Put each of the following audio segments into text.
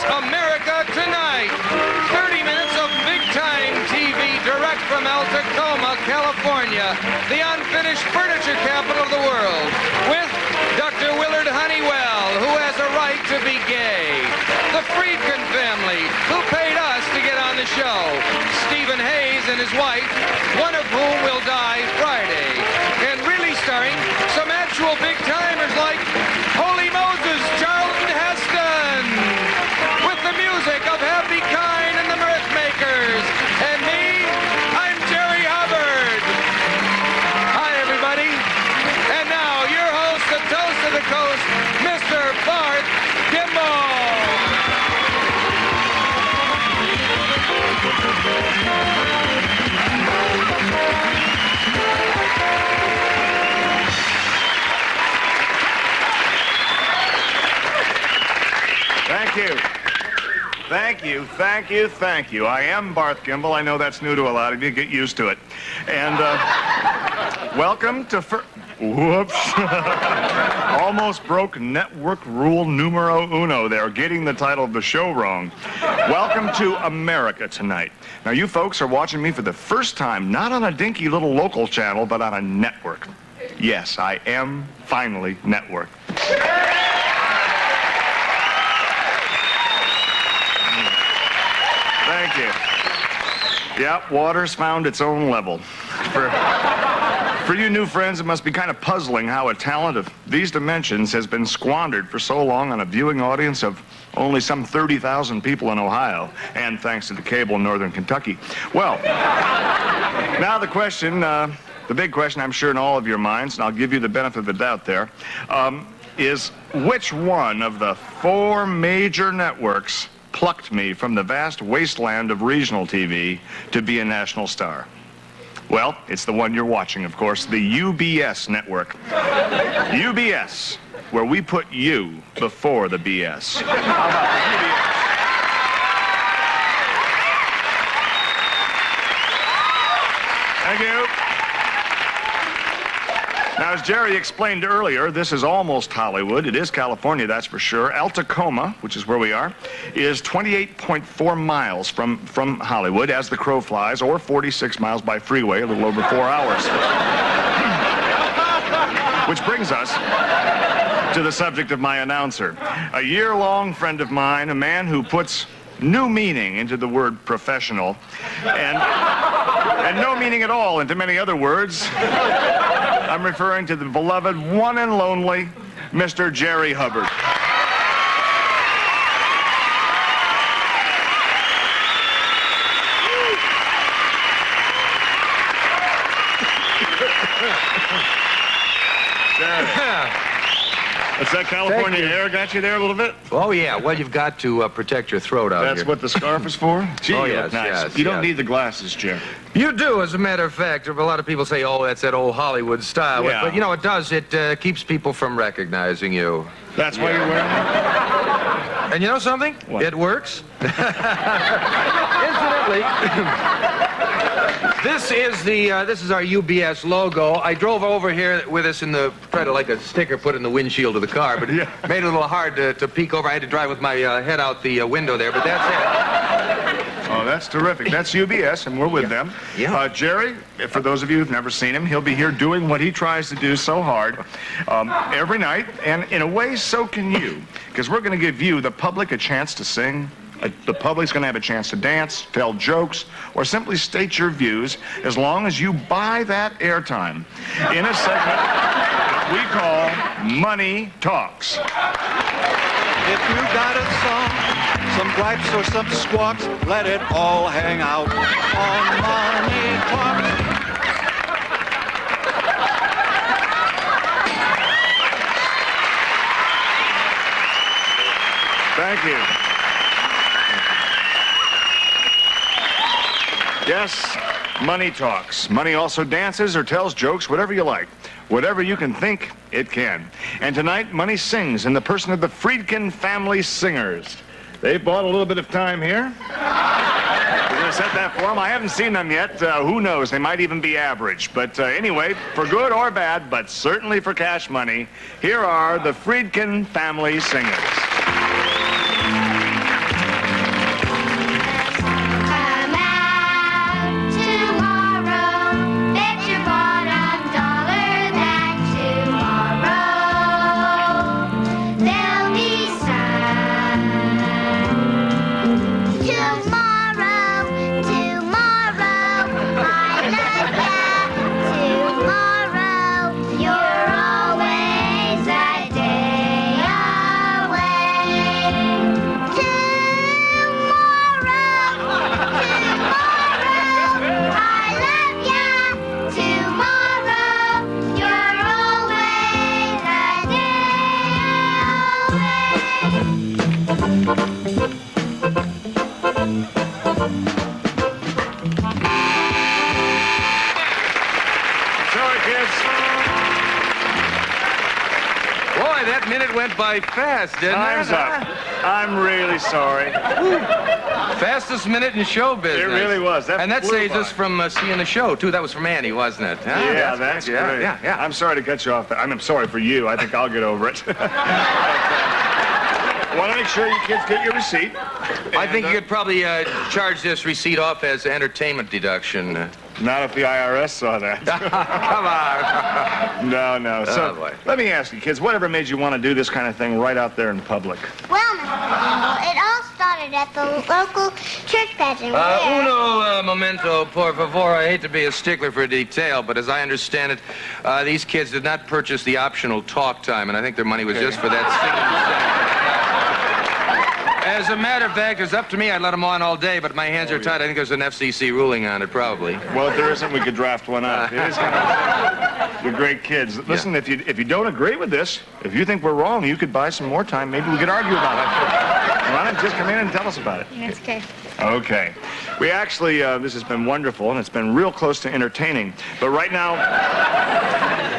America Tonight. 30 minutes of big-time TV direct from El Tacoma, California, the unfinished furniture capital of the world, with Dr. Willard Honeywell, who has a right to be gay. The Friedkin family, who paid us to get on the show. Stephen Hayes and his wife, one of whom will die Friday. And really starring some actual big-timers like Holy Moses, Charlton Heston, with the music of Happy Kine and the Mirthmakers. And me, I'm Jerry Hubbard. Hi, everybody. And now, your host, the toast of the coast, Mr. Barth Kimball. Thank you. Thank you, thank you, thank you. I am Barth Kimball. I know that's new to a lot of you. Get used to it. And welcome to... Whoops. Almost broke network rule numero uno there, getting the title of the show wrong. Welcome to America Tonight. Now, you folks are watching me for the first time, not on a dinky little local channel, but on a network. Yes, I am finally network. Thank you. Yep, water's found its own level. For you new friends, it must be kind of puzzling how a talent of these dimensions has been squandered for so long on a viewing audience of only some 30,000 people in Ohio, and thanks to the cable in northern Kentucky. Well, now the question, the big question I'm sure in all of your minds, and I'll give you the benefit of the doubt there, is which one of the 4 major networks plucked me from the vast wasteland of regional TV to be a national star? Well, it's the one you're watching, of course, the UBS network. UBS, where we put you before the BS. How about UBS? Thank you. Now, as Jerry explained earlier, this is almost Hollywood. It is California, that's for sure. El Tacoma, which is where we are, is 28.4 miles from Hollywood as the crow flies, or 46 miles by freeway, a little over 4 hours. Which brings us to the subject of my announcer. A year-long friend of mine, a man who puts new meaning into the word professional, and no meaning at all into many other words. I'm referring to the beloved one and lonely Mr. Jerry Hubbard. What's that California air got you there a little bit? Oh, yeah. Well, you've got to protect your throat out here. That's what the scarf is for? Gee, oh, you yes, look nice. Yes, you don't need the glasses, Jerry. You do, as a matter of fact. A lot of people say, oh, that's that old Hollywood style. Yeah. But, you know, it does. It keeps people from recognizing you. That's why you're wearing it? And you know something? What? It works. Incidentally, this is our UBS logo. I drove over here with us in the, tried to like a sticker put in the windshield of the car, but it made it a little hard to peek over. I had to drive with my head out the window there, but that's it. Oh, that's terrific. That's UBS, and we're with them. Yeah. Jerry, for those of you who've never seen him, he'll be here doing what he tries to do so hard every night, and in a way, so can you, because we're going to give you, the public, a chance to sing. The public's going to have a chance to dance, tell jokes, or simply state your views, as long as you buy that airtime in a segment we call Money Talks. If you got a song, some gripes or some squawks, let it all hang out on Money Talks. Thank you. Yes, money talks. Money also dances or tells jokes, whatever you like. Whatever you can think, it can. And tonight, Money sings in the person of the Friedkin family singers. They bought a little bit of time here. We're going to set that for them. I haven't seen them yet. Who knows? They might even be average. But anyway, for good or bad, but certainly for cash money, here are the Friedkin family singers. Sorry, kids. Boy, that minute went by fast, didn't Time's it? up. I'm really sorry. Fastest minute in show business. It really was. That and that flew saves by. us from seeing the show, too. That was from Annie, wasn't it? Huh? Yeah, that's great. great. Yeah. I'm sorry to cut you off. I'm sorry for you. I think I'll get over it. Want to make sure you kids get your receipt. I think you could probably charge this receipt off as entertainment deduction. Not if the IRS saw that. Come on. No. So, boy. let me ask you, kids, whatever made you want to do this kind of thing right out there in public? Well, Mr. Campbell, it all started at the local church pageant. where- Uno momento, por favor. I hate to be a stickler for detail, but as I understand it, these kids did not purchase the optional talk time, and I think their money was just for that singing segment. As a matter of fact, it's up to me. I'd let them on all day, but my hands are tied. I think there's an FCC ruling on it, probably. Well, if there isn't, we could draft one up. It is kind of... You're great kids. Listen, if you don't agree with this, if you think we're wrong, you could buy some more time. Maybe we could argue about it. Why don't you just come in and tell us about it? That's okay. Okay. We actually, this has been wonderful, and it's been real close to entertaining. But right now,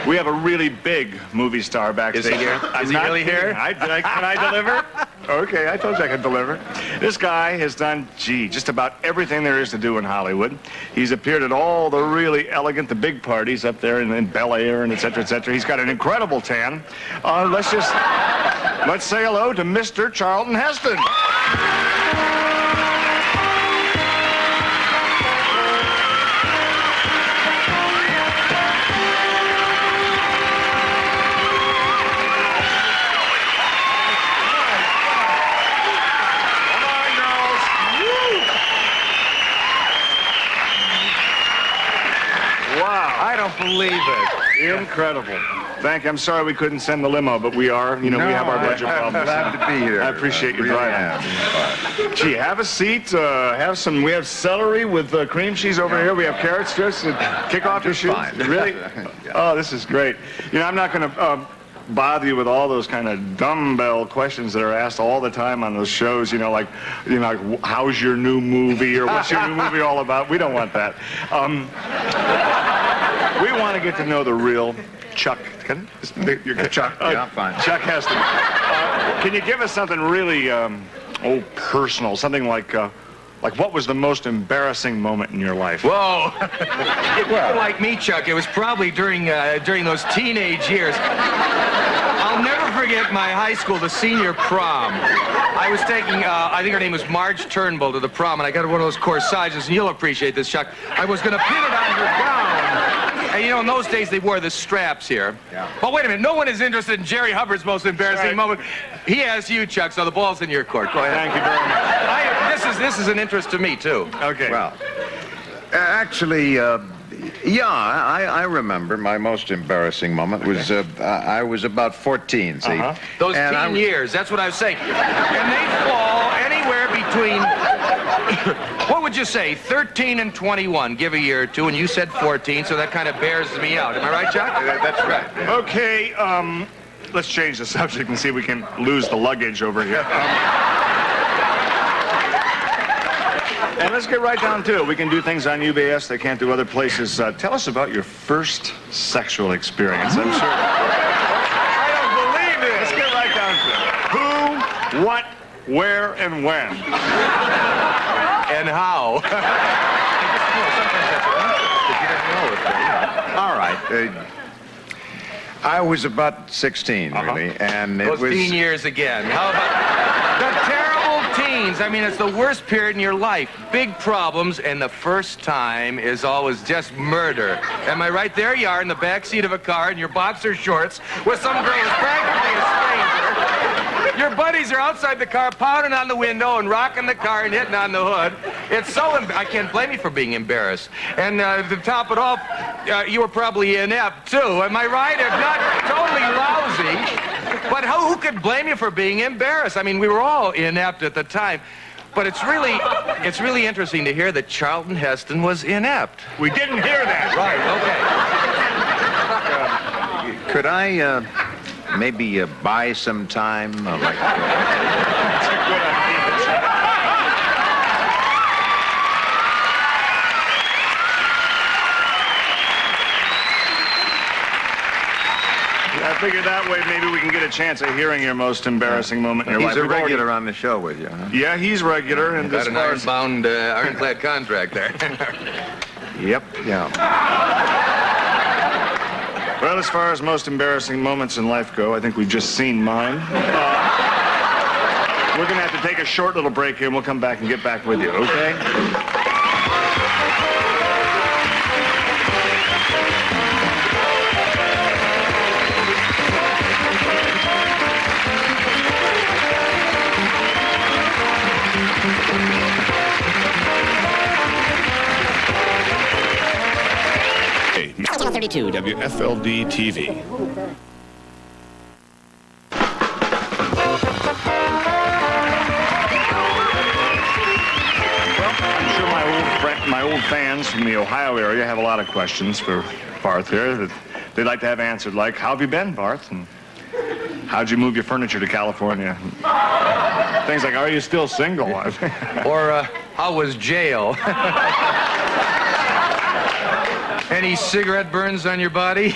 we have a really big movie star backstage. Is he here? I'm Is he not really here? kidding. Can I deliver? Okay, I told you I could deliver. This guy has done, just about everything there is to do in Hollywood. He's appeared at all the really elegant, the big parties up there in Bel Air and et cetera, et cetera. He's got an incredible tan. Let's say hello to Mr. Charlton Heston. I don't believe it. Incredible. Thank you. I'm sorry we couldn't send the limo, but we are. You know, we have our budget I'm problems. glad to be here. I appreciate you Really driving. am. Gee, have a seat. We have celery with cream cheese over here. We have carrots. Just kick off your shoes. fine. Really? Yeah. Oh, this is great. You know, I'm not going to bother you with all those kind of dumbbell questions that are asked all the time on those shows. Like how's your new movie or what's your new movie all about? We don't want that. We want to get to know the real Chuck. You're good, Chuck. Yeah, fine. Chuck Heston. Can you give us something really, personal? Something like what was the most embarrassing moment in your life? Whoa. If you're like me, Chuck, it was probably during those teenage years. I'll never forget my high school, the senior prom. I was taking, I think her name was Marge Turnbull, to the prom, and I got one of those corsages, and you'll appreciate this, Chuck. I was going to pin it on her gown. And in those days, they wore the straps here. Yeah. But wait a minute, no one is interested in Jerry Hubbard's most embarrassing moment. He asked you, Chuck, so the ball's in your court. Go ahead. Thank you very much. This is an interest to me, too. Okay. Well, actually, I remember my most embarrassing moment was I was about 14, see? Those And teen years, that's what I was saying. And they fall anywhere between, what would you say, 13 and 21, give a year or two, and you said 14, so that kind of bears me out. Am I right, Chuck? That's right. Yeah. Okay, let's change the subject and see if we can lose the luggage over here. And let's get right down to it. We can do things on UBS they can't do other places. Tell us about your first sexual experience. I'm sure. I don't believe it. Let's get right down to it. Who, what, where, and when? And how? All right. I was about 16, really, and it Those was... teen years again. How about the terrible teens? I mean, it's the worst period in your life. Big problems, and the first time is always just murder. Am I right? There you are in the back seat of a car in your boxer shorts with some girl who's practically a stranger. Your buddies are outside the car pounding on the window and rocking the car and hitting on the hood. It's so I can't blame you for being embarrassed. And to top it off, you were probably inept, too. Am I right? If not, totally lousy. But who could blame you for being embarrassed? I mean, we were all inept at the time. But it's really interesting to hear that Charlton Heston was inept. We didn't hear that. Right, okay. Could I maybe buy some time? That's a good idea, figure that way maybe we can get a chance of hearing your most embarrassing moment in your life. He's a We've already- regular on the show with you, huh? Yeah, he's regular. And Got as an far as... ironbound, ironclad contract there. Yep. Yeah. Well, as far as most embarrassing moments in life go, I think we've just seen mine. We're going to have to take a short little break here, and we'll come back and get back with you, okay? Channel 32. WFLD TV. I'm sure my old fans from the Ohio area have a lot of questions for Barth here that they'd like to have answered, like, how have you been, Barth? And how'd you move your furniture to California? Things like, are you still single? Or, how was jail? Any cigarette burns on your body? The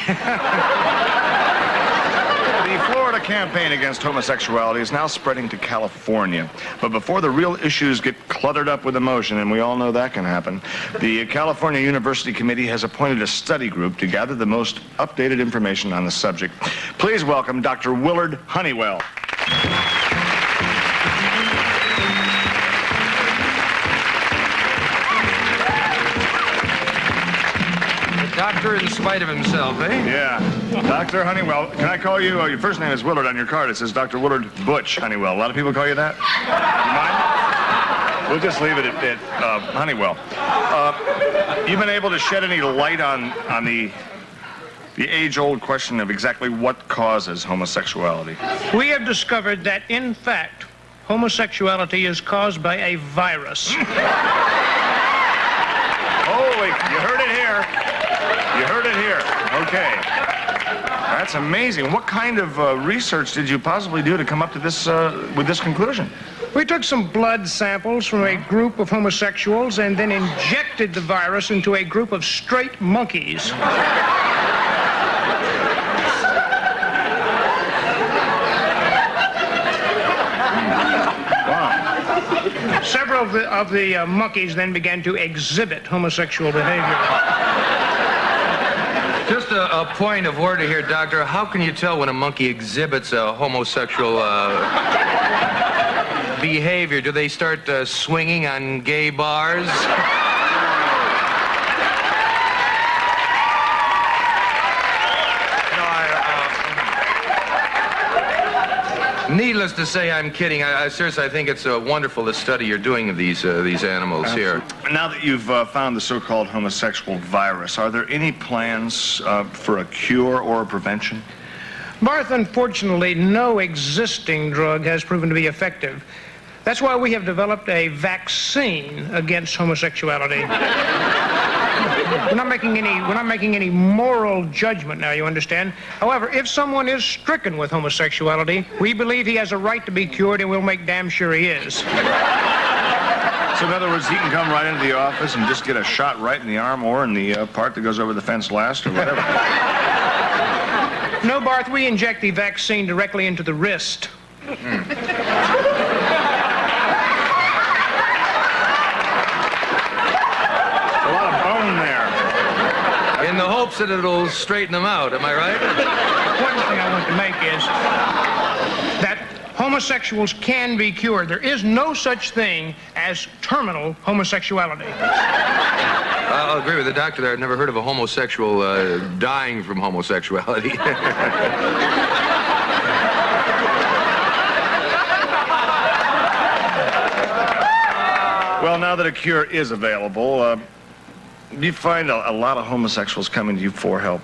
Florida campaign against homosexuality is now spreading to California. But before the real issues get cluttered up with emotion, and we all know that can happen, the California University Committee has appointed a study group to gather the most updated information on the subject. Please welcome Dr. Willard Honeywell. Doctor in spite of himself, eh? Yeah. Dr. Honeywell. Can I call you? Your first name is Willard on your card. It says Dr. Willard Butch Honeywell. A lot of people call you that. You mind? We'll just leave it at Honeywell. You've been able to shed any light on the age-old question of exactly what causes homosexuality? We have discovered that, in fact, homosexuality is caused by a virus. Holy, you heard it here. You heard it here. Okay. That's amazing. What kind of research did you possibly do to come up to this with this conclusion? We took some blood samples from a group of homosexuals and then injected the virus into a group of straight monkeys. Several of the monkeys then began to exhibit homosexual behavior. Just a point of order here, Doctor. How can you tell when a monkey exhibits a homosexual behavior? Do they start swinging on gay bars? Needless to say, I'm kidding. Seriously, I think it's wonderful, the study you're doing of these animals here. Now that you've found the so-called homosexual virus, are there any plans for a cure or a prevention? Barth, unfortunately, no existing drug has proven to be effective. That's why we have developed a vaccine against homosexuality. We're not making any moral judgment now, you understand? However, if someone is stricken with homosexuality, we believe he has a right to be cured, and we'll make damn sure he is. So in other words, he can come right into the office and just get a shot right in the arm or in the part that goes over the fence last or whatever. No, Barth, we inject the vaccine directly into the wrist. In the hopes that it'll straighten them out, am I right? One thing I want to make is that homosexuals can be cured. There is no such thing as terminal homosexuality. I'll agree with the doctor there. I've never heard of a homosexual dying from homosexuality. Well, now that a cure is available, do you find a lot of homosexuals coming to you for help?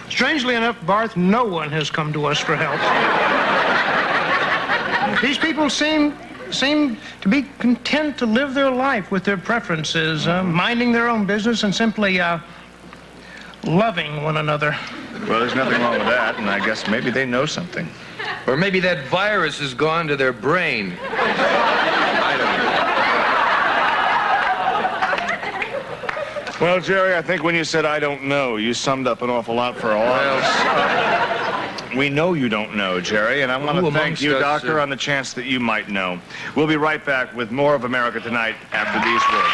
Strangely enough, Barth, no one has come to us for help. These people seem to be content to live their life with their preferences, minding their own business and simply loving one another. Well, there's nothing wrong with that, and I guess maybe they know something. Or maybe that virus has gone to their brain. I don't know. Well, Jerry, I think when you said, I don't know, you summed up an awful lot for all of us. We know you don't know, Jerry, and I want to thank you, Doctor, on the chance that you might know. We'll be right back with more of America Tonight after these words.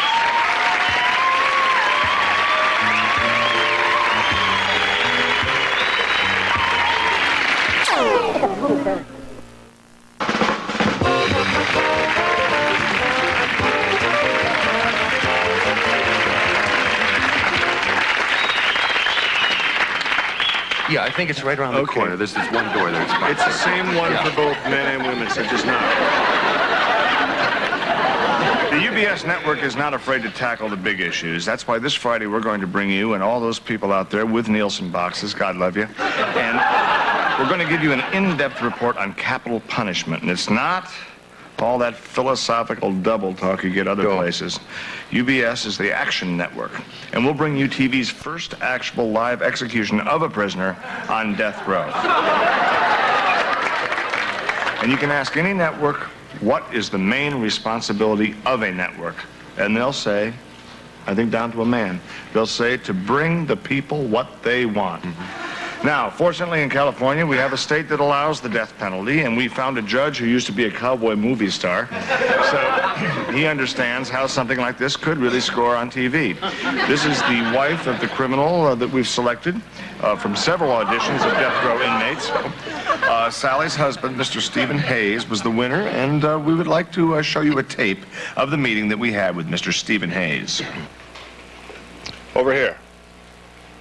Yeah, I think it's right around the corner. There's this one door there. It's the same one for both men and women, so just not. The UBS network is not afraid to tackle the big issues. That's why this Friday we're going to bring you and all those people out there with Nielsen boxes, God love you, and we're going to give you an in-depth report on capital punishment. And it's not all that philosophical double talk you get other places. UBS is the action network, and we'll bring you TV's first actual live execution of a prisoner on death row. And you can ask any network, what is the main responsibility of a network? And they'll say, I think down to a man, they'll say to bring the people what they want. Now, fortunately in California, we have a state that allows the death penalty, and we found a judge who used to be a cowboy movie star. So he understands how something like this could really score on TV. This is the wife of the criminal that we've selected from several auditions of death row inmates. Sally's husband, Mr. Stephen Hayes, was the winner, and we would like to show you a tape of the meeting that we had with Mr. Stephen Hayes. Over here.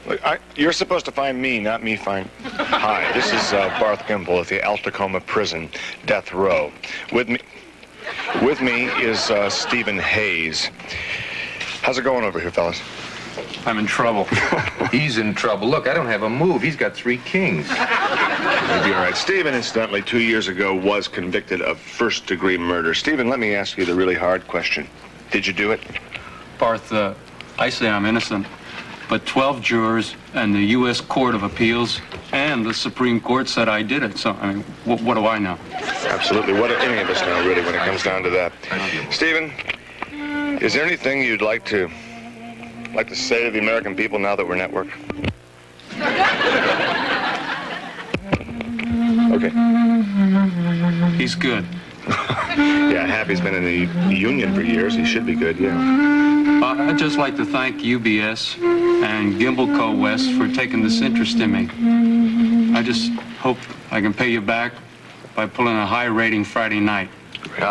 Look, you're supposed to find me, not me find... Hi, this is Barth Gimble at the Altacoma Prison, death row. With me is Stephen Hayes. How's it going over here, fellas? I'm in trouble. He's in trouble. Look, I don't have a move. He's got 3 kings. You'll be all right. Stephen, incidentally, 2 years ago was convicted of first-degree murder. Stephen, let me ask you the really hard question. Did you do it? Barth, I say I'm innocent. But 12 jurors and the U.S. Court of Appeals and the Supreme Court said I did it. So, I mean, what do I know? Absolutely. What do any of us know, really, when it comes down to that? Stephen, is there anything you'd like to say to the American people now that we're network? Okay. He's good. Yeah, Happy's been in the union for years. He should be good, yeah. I'd just like to thank UBS and Gimble Co. West for taking this interest in me. I just hope I can pay you back by pulling a high rating Friday night.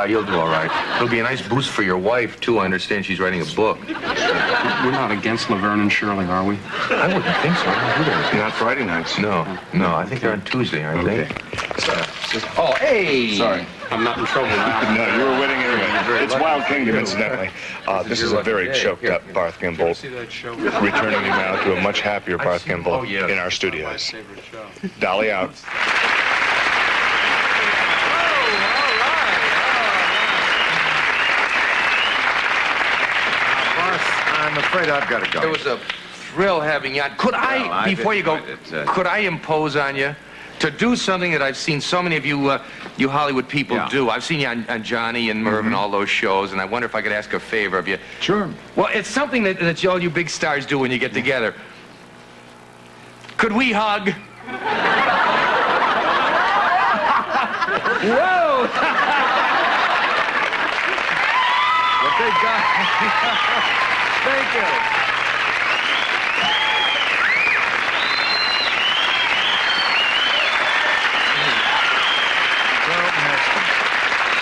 You'll do all right. It'll be a nice boost for your wife, too. I understand she's writing a book. We're not against Laverne and Shirley, are we? I wouldn't think so. I don't do that. Not Friday nights? No. I think they're on Tuesday, aren't they? Oh, hey! Sorry. I'm not in trouble now. No, you were winning anyway. It's Wild Kingdom, incidentally. This is a very choked-up Barth Gimble. Returning you now to a much happier Barth Gimble in our studios. Dolly out. I'm afraid I've got to go. It was a thrill having you on. Could I, before you go, could I impose on you to do something that I've seen so many of you you Hollywood people do? I've seen you on Johnny and Merv and all those shows, and I wonder if I could ask a favor of you. Sure. Well, it's something that all you big stars do when you get together. Could we hug? Whoa! The big guy. Thank you.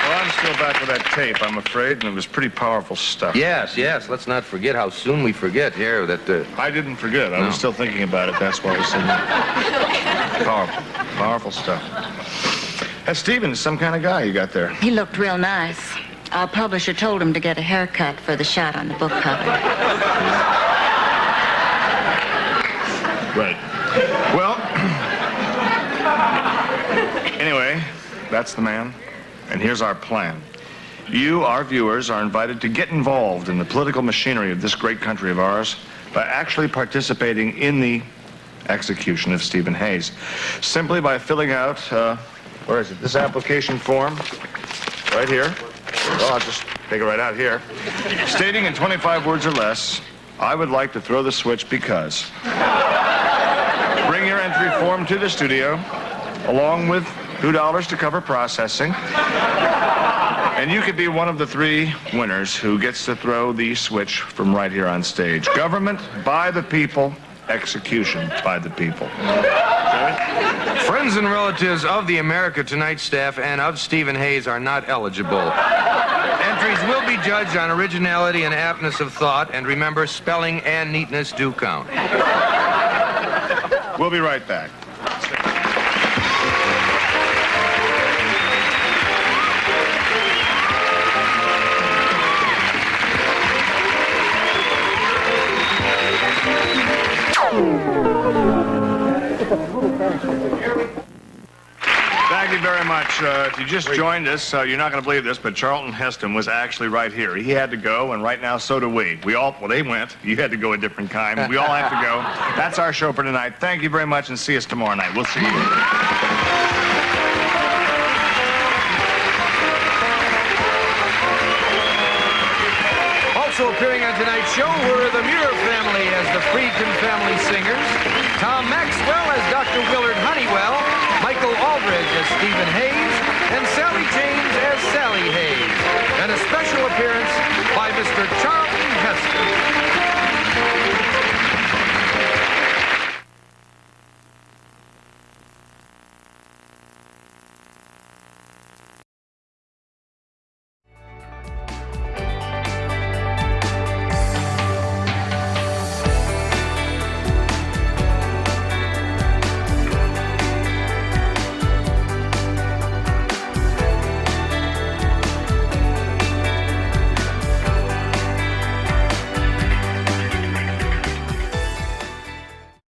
Well, I'm still back with that tape, I'm afraid, and it was pretty powerful stuff. Yes. Let's not forget how soon we forget here that... I didn't forget. I was still thinking about it. That's why I was saying that. Powerful stuff. That Stephen, some kind of guy you got there. He looked real nice. Our publisher told him to get a haircut for the shot on the book cover. Right. Well, anyway, that's the man. And here's our plan. You, our viewers, are invited to get involved in the political machinery of this great country of ours by actually participating in the execution of Stephen Hayes. Simply by filling out, where is it? This application form, right here. Well, I'll just take it right out here. Stating in 25 words or less, I would like to throw the switch because. Bring your entry form to the studio. along with $2 to cover processing. And you could be one of the 3 winners who gets to throw the switch from right here on stage. Government by the people, execution by the people. Friends and relatives of the America Tonight staff and of Stephen Hayes are not eligible. Entries will be judged on originality and aptness of thought, and remember, spelling and neatness do count. We'll be right back. Thank you very much. If you just joined us, you're not going to believe this, but Charlton Heston was actually right here. He had to go, and right now, so do we. Well, they went. You had to go a different time. We all have to go. That's our show for tonight. Thank you very much, and see us tomorrow night. We'll see you. Also appearing on tonight's show were the Muir family as the Friedkin family singers, Tom Maxwell as Dr. Willard Honeywell, Michael Aldridge as Stephen Hayes, and Sally James as Sally Hayes. And a special appearance by Mr. Charles